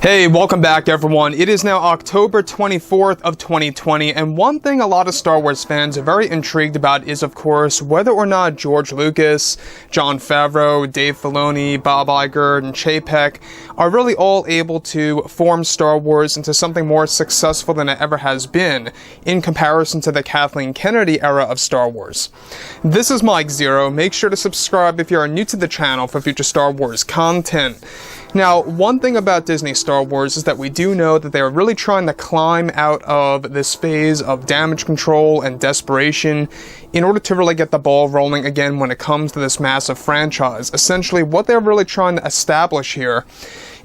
Hey, welcome back everyone. It is now October 24th of 2020, and one thing a lot of Star Wars fans are very intrigued about is, of course, whether or not George Lucas, Jon Favreau, Dave Filoni, Bob Iger, and Chapek are really all able to form Star Wars into something more successful than it ever has been, in comparison to the Kathleen Kennedy era of Star Wars. This is Mike Zero. Make sure to subscribe if you are new to the channel for future Star Wars content. Now, one thing about Disney Star Wars is that we do know that they are really trying to climb out of this phase of damage control and desperation in order to really get the ball rolling again when it comes to this massive franchise. Essentially, what they're really trying to establish here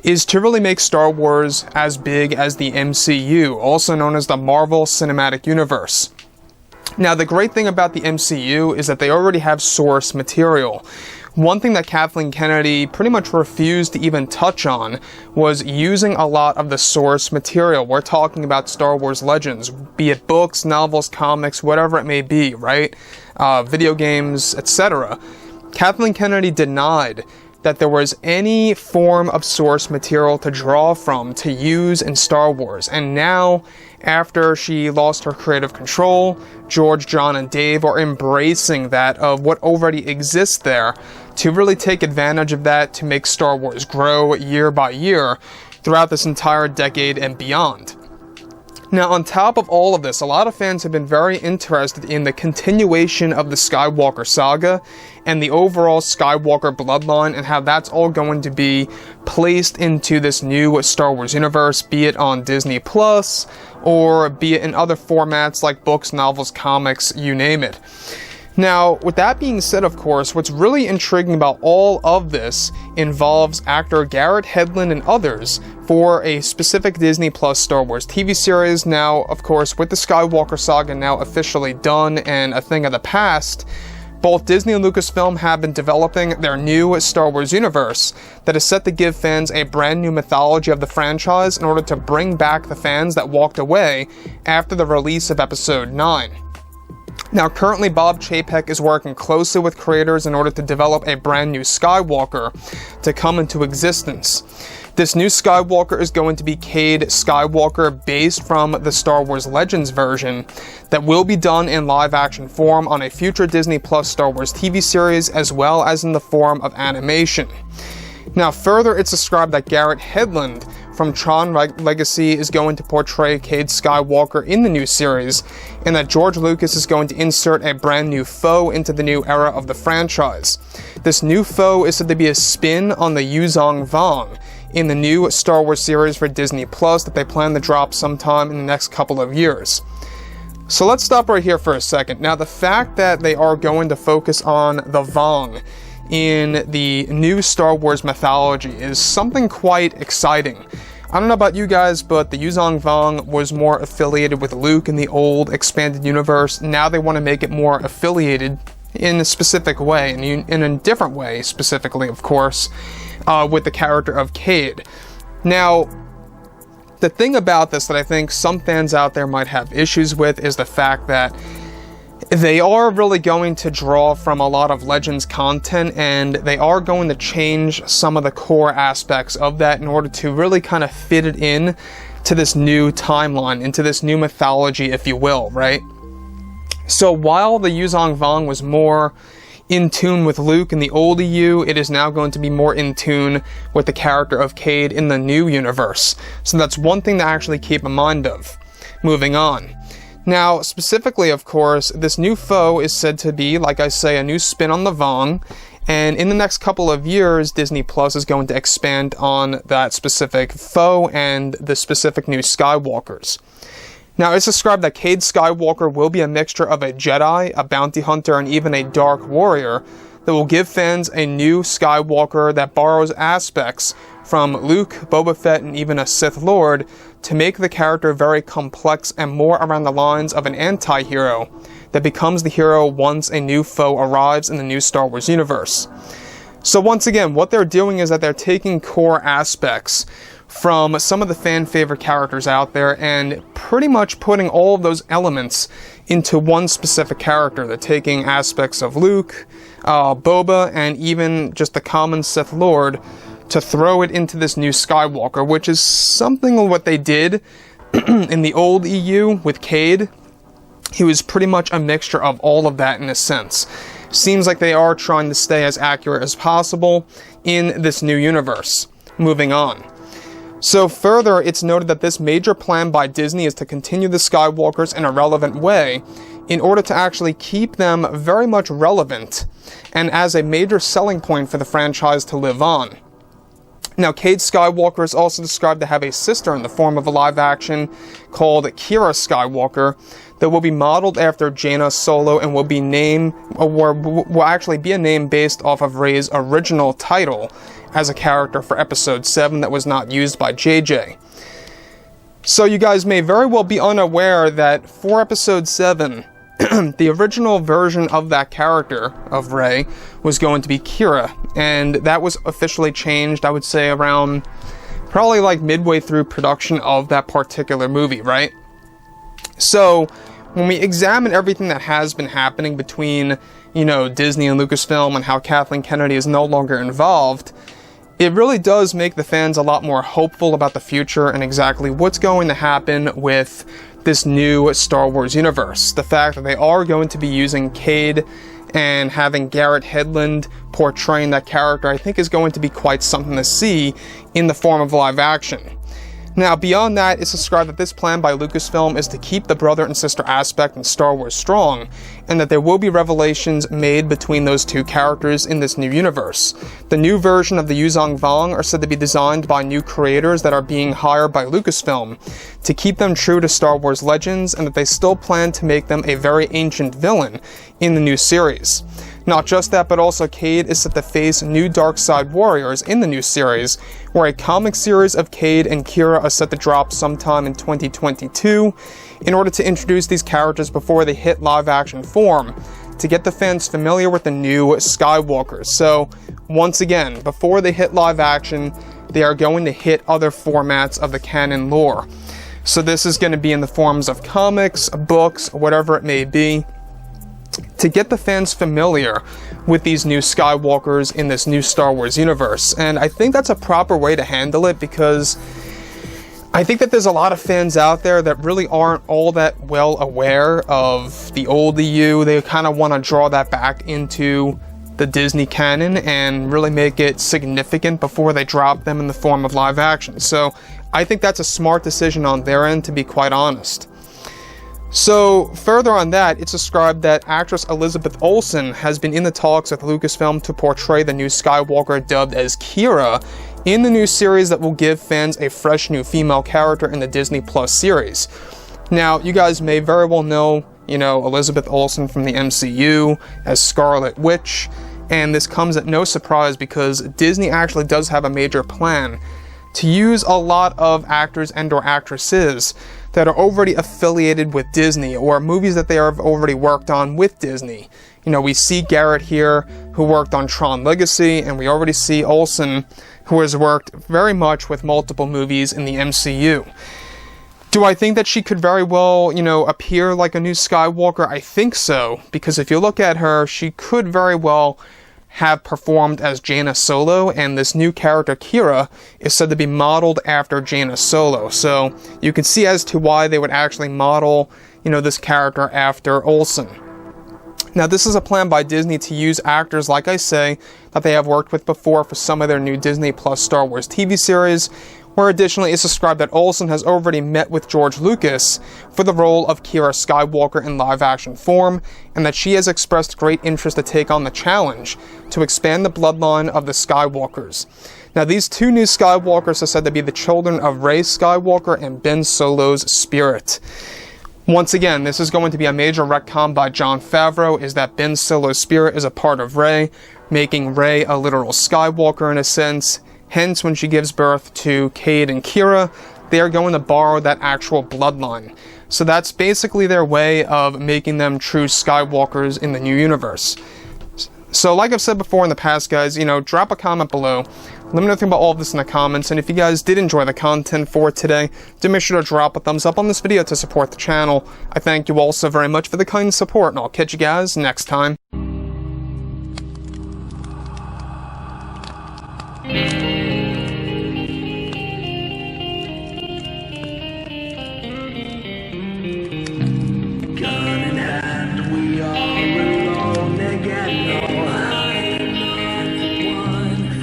is to really make Star Wars as big as the MCU, also known as the Marvel Cinematic Universe. Now, the great thing about the MCU is that they already have source material. One thing that Kathleen Kennedy pretty much refused to even touch on was using a lot of the source material. We're talking about Star Wars Legends, be it books, novels, comics, whatever it may be, right? Video games, etc. Kathleen Kennedy denied that there was any form of source material to draw from, to use in Star Wars. And now, after she lost her creative control, George, John, and Dave are embracing that of what already exists there to really take advantage of that to make Star Wars grow year by year throughout this entire decade and beyond. Now, on top of all of this, a lot of fans have been very interested in the continuation of the Skywalker saga and the overall Skywalker bloodline and how that's all going to be placed into this new Star Wars universe, be it on Disney Plus or be it in other formats like books, novels, comics, you name it. Now, with that being said, of course, what's really intriguing about all of this involves actor Garrett Hedlund and others for a specific Disney Plus Star Wars TV series. Now, of course, with the Skywalker saga now officially done and a thing of the past, both Disney and Lucasfilm have been developing their new Star Wars universe that is set to give fans a brand new mythology of the franchise in order to bring back the fans that walked away after the release of Episode 9. Now, currently, Bob Chapek is working closely with creators in order to develop a brand new Skywalker to come into existence. This new Skywalker is going to be Cade Skywalker, based from the Star Wars Legends version that will be done in live-action form on a future Disney Plus Star Wars TV series, as well as in the form of animation. Now, further, it's described that Garrett Hedlund from Tron Legacy is going to portray Cade Skywalker in the new series, and that George Lucas is going to insert a brand new foe into the new era of the franchise. This new foe is said to be a spin on the Yuzong Vong in the new Star Wars series for Disney Plus that they plan to drop sometime in the next couple of years. So let's stop right here for a second. Now, the fact that they are going to focus on the Vong in the new Star Wars mythology is something quite exciting. I don't know about you guys, but the Yuzong Vong was more affiliated with Luke in the old expanded universe. Now they want to make it more affiliated in a specific way, and in a different way, specifically, of course, with the character of Cade. Now, the thing about this that I think some fans out there might have issues with is the fact that they are really going to draw from a lot of Legends content, and they are going to change some of the core aspects of that in order to really kind of fit it in to this new timeline, into this new mythology, if you will, right? So while the Yuzong Vong was more in tune with Luke in the old EU, it is now going to be more in tune with the character of Cade in the new universe. So that's one thing to actually keep in mind of. Moving on. Now, specifically, of course, this new foe is said to be, like I say, a new spin on the Vong, and in the next couple of years, Disney Plus is going to expand on that specific foe and the specific new Skywalkers. Now, it's described that Cade Skywalker will be a mixture of a Jedi, a bounty hunter, and even a dark warrior that will give fans a new Skywalker that borrows aspects from Luke, Boba Fett, and even a Sith Lord to make the character very complex and more around the lines of an anti-hero that becomes the hero once a new foe arrives in the new Star Wars universe. So once again, what they're doing is that they're taking core aspects from some of the fan favorite characters out there and pretty much putting all of those elements into one specific character. They're taking aspects of Luke, Boba, and even just the common Sith Lord to throw it into this new Skywalker, which is something of what they did in the old EU with Cade. He was pretty much a mixture of all of that in a sense. Seems like they are trying to stay as accurate as possible in this new universe. Moving on. So further, it's noted that this major plan by Disney is to continue the Skywalkers in a relevant way in order to actually keep them very much relevant and as a major selling point for the franchise to live on. Now, Cade Skywalker is also described to have a sister in the form of a live action called Kira Skywalker that will be modeled after Jaina Solo and will be will actually be a name based off of Rey's original title as a character for Episode 7 that was not used by JJ. So you guys may very well be unaware that for Episode 7, the original version of that character, of Rey, was going to be Kira, and that was officially changed, I would say, around probably like midway through production of that particular movie, right? So, when we examine everything that has been happening between, Disney and Lucasfilm and how Kathleen Kennedy is no longer involved, it really does make the fans a lot more hopeful about the future and exactly what's going to happen with this new Star Wars universe. The fact that they are going to be using Cade and having Garrett Hedlund portraying that character, I think is going to be quite something to see in the form of live action. Now, beyond that, it's described that this plan by Lucasfilm is to keep the brother and sister aspect in Star Wars strong, and that there will be revelations made between those two characters in this new universe. The new version of the Yuzong Vong are said to be designed by new creators that are being hired by Lucasfilm to keep them true to Star Wars legends, and that they still plan to make them a very ancient villain in the new series. Not just that, but also Cade is set to face new dark side warriors in the new series, where a comic series of Cade and Kira are set to drop sometime in 2022 in order to introduce these characters before they hit live action form, to get the fans familiar with the new Skywalkers. So, once again, before they hit live action, they are going to hit other formats of the canon lore. So this is going to be in the forms of comics, books, whatever it may be, to get the fans familiar with these new Skywalkers in this new Star Wars universe. And I think that's a proper way to handle it, because I think that there's a lot of fans out there that really aren't all that well aware of the old EU. They kind of want to draw that back into the Disney canon and really make it significant before they drop them in the form of live action. So I think that's a smart decision on their end, to be quite honest. So, further on that, it's described that actress Elizabeth Olsen has been in the talks with Lucasfilm to portray the new Skywalker dubbed as Kira in the new series that will give fans a fresh new female character in the Disney Plus series. Now, you guys may very well know, Elizabeth Olsen from the MCU as Scarlet Witch, and this comes at no surprise because Disney actually does have a major plan to use a lot of actors and/or actresses that are already affiliated with Disney, or movies that they have already worked on with Disney. We see Garrett here, who worked on Tron Legacy, and we already see Olsen, who has worked very much with multiple movies in the MCU. Do I think that she could very well, appear like a new Skywalker? I think so, because if you look at her, she could very well have performed as Jaina Solo, and this new character Kira is said to be modeled after Jaina Solo. So you can see as to why they would actually model, this character after Olsen. Now, this is a plan by Disney to use actors, like I say, that they have worked with before for some of their new Disney Plus Star Wars TV series, where additionally it's described that Olsen has already met with George Lucas for the role of Kira Skywalker in live-action form, and that she has expressed great interest to take on the challenge to expand the bloodline of the Skywalkers. Now, these two new Skywalkers are said to be the children of Rey Skywalker and Ben Solo's spirit. Once again, this is going to be a major retcon by Jon Favreau, is that Ben Solo's spirit is a part of Rey, making Rey a literal Skywalker in a sense. Hence, when she gives birth to Cade and Kira, they are going to borrow that actual bloodline. So that's basically their way of making them true Skywalkers in the new universe. So like I've said before in the past, guys, drop a comment below. Let me know anything about all of this in the comments, and if you guys did enjoy the content for today, do make sure to drop a thumbs up on this video to support the channel. I thank you all so very much for the kind support, and I'll catch you guys next time.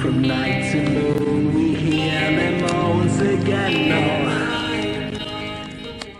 From night to moon we hear them moans again.